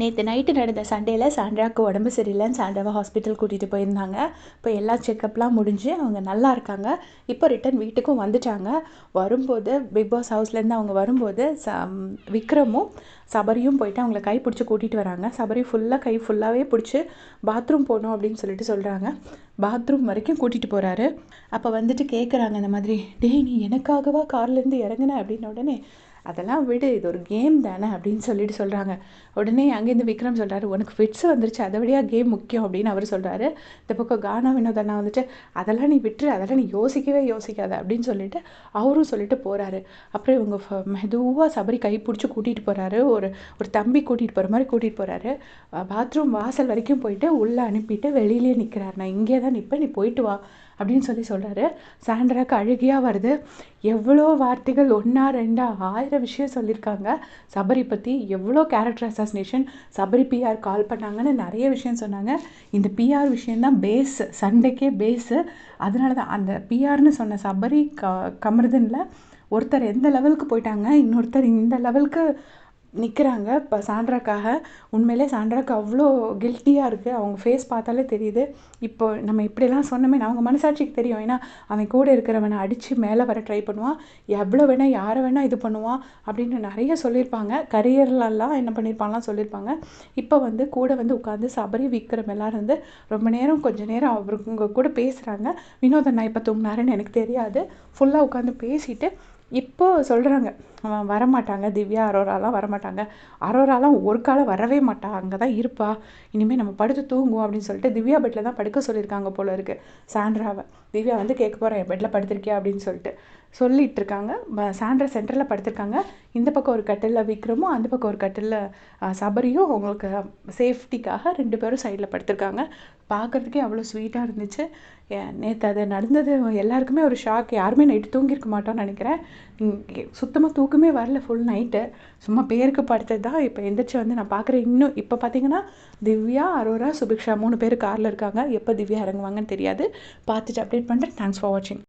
நேற்று நைட்டு நடந்த சண்டேயில் சாண்ட்ராவுக்கு உடம்பு சரியில்லைன்னு சாண்ட்ராவை ஹாஸ்பிட்டல் கூட்டிகிட்டு போயிருந்தாங்க. இப்போ எல்லா செக்கப்லாம் முடிஞ்சு அவங்க நல்லா இருக்காங்க. இப்போ ரிட்டன் வீட்டுக்கும் வந்துட்டாங்க. வரும்போது பிக் பாஸ் ஹவுஸ்லேருந்து அவங்க வரும்போது விக்ரமும் சபரியும் போயிட்டு அவங்கள கை பிடிச்சி கூட்டிகிட்டு வராங்க. சபரி கை ஃபுல்லாகவே பிடிச்சி பாத்ரூம் போகணும் அப்படின்னு சொல்கிறாங்க. பாத்ரூம் வரைக்கும் கூட்டிகிட்டு போகிறாரு. அப்போ வந்துட்டு கேட்குறாங்க இந்த மாதிரி, டேய் நீ எனக்காகவா கார்லேருந்து இறங்குன அப்படின்ன உடனே, அதெல்லாம் விடு, இது ஒரு கேம் தானே அப்படின்னு சொல்கிறாங்க. உடனே அங்கேருந்து விக்ரம் சொல்கிறாரு, உனக்கு ஃபிட்ஸ் வந்துருச்சு, அதை விடையா கேம் முக்கியம் அப்படின்னு அவர் சொல்கிறாரு. இந்த பக்கம் கானா வினோதனா வந்துட்டு, அதெல்லாம் நீ விட்டுரு, அதெல்லாம் நீ யோசிக்காத அப்படின்னு சொல்லிட்டு அவரும் சொல்லிட்டு போகிறாரு. அப்புறம் இவங்க மெதுவாக சபரி கை பிடிச்சி கூட்டிகிட்டு போகிறாரு. ஒரு தம்பி கூட்டிகிட்டு போகிற மாதிரி கூட்டிகிட்டு போகிறாரு. பாத்ரூம் வாசல் வரைக்கும் போயிட்டு உள்ளே அனுப்பிட்டு வெளியிலே நிற்கிறார். நான் இங்கே தான் நிற்பேன், நீ போயிட்டு வா அப்படின்னு சொல்கிறாரு. சாண்ட்ராக்கு அழுகையாக வருது. எவ்வளோ வார்த்தைகள், 1 2 1000 விஷயம் சொல்லியிருக்காங்க சபரி பற்றி. எவ்வளோ கேரக்டர் அசாசினேஷன், சபரி பிஆர் கால் பண்ணாங்கன்னு நிறைய விஷயம் சொன்னாங்க. இந்த பிஆர் விஷயந்தான் பேஸு, சண்டைக்கே பேஸு. அதனால தான் அந்த பிஆர்னு சொன்ன சபரி கமருதனில் ஒருத்தர் எந்த லெவலுக்கு போயிட்டாங்க, இன்னொருத்தர் இந்த லெவலுக்கு நிற்கிறாங்க இப்போ சாண்ட்ராக்காக. உண்மையிலே சாண்ட்ராக்கு அவ்வளோ கில்ட்டியாக இருக்குது. அவங்க ஃபேஸ் பார்த்தாலே தெரியுது. இப்போ நம்ம இப்படிலாம் சொன்னோமே, அவங்க மனசாட்சிக்கு தெரியும். ஏன்னா அவன் கூட இருக்கிறவனை அடித்து மேலே வர ட்ரை பண்ணுவான், எவ்வளோ வேணால் யாரை வேணால் இது பண்ணுவான் அப்படின்னு நிறைய சொல்லியிருப்பாங்க. கரியர்லலாம் என்ன பண்ணியிருப்பாங்கலாம் சொல்லியிருப்பாங்க. இப்போ கூட உட்காந்து சபரி விக்ரம் எல்லோரும் கொஞ்சம் நேரம் அவருங்க கூட பேசுகிறாங்க. வினோதண்ணா இப்போ தூங்கினாருன்னு எனக்கு தெரியாது. ஃபுல்லாக உட்காந்து பேசிட்டு இப்போது சொல்கிறாங்க, வரமாட்டாங்க திவ்யா, அரோராலாம் வரமாட்டாங்க, அரோராலாம் ஒரு காலம் வரவே மாட்டா, அங்கே தான் இருப்பா, இனிமேல் நம்ம படுத்து தூங்குவோம் அப்படின்னு சொல்லிட்டு திவ்யா பெட்டில் தான் படுக்க சொல்லியிருக்காங்க போல இருக்குது சாண்ட்ராவை. திவ்யா கேட்க போகிறேன், என் பெட்டில் படுத்திருக்கியா அப்படின்னு சொல்லிட்டு இருக்காங்க. சாண்ட்ரா சென்டரில் படுத்திருக்காங்க. இந்த பக்கம் ஒரு கட்டிலில் விக்ரமும், அந்த பக்கம் ஒரு கட்டிலில் சபரியும் அவங்களுக்கு சேஃப்டிக்காக 2 பேரும் சைடில் படுத்திருக்காங்க. பார்க்குறதுக்கே அவ்வளோ ஸ்வீட்டாக இருந்துச்சு. நேற்று அது நடந்தது எல்லாருக்குமே ஒரு ஷாக். யாருமே நைட்டு தூங்கியிருக்க மாட்டோம்னு நினைக்கிறேன். சுத்தமாக தூக்கமே வரல ஃபுல் நைட்டு. சும்மா பேருக்கு படுத்தது தான். இப்போ எந்திரிச்சு நான் பார்க்குறேன். இன்னும் இப்போ பார்த்தீங்கன்னா திவ்யா, அரோரா, சுபிக்ஷா 3 பேர் காரில் இருக்காங்க. எப்போ திவ்யா இறங்குவாங்கன்னு தெரியாது. பார்த்துட்டு அப்டேட் பண்ணுறேன். தேங்க்ஸ் ஃபார் வாட்சிங்.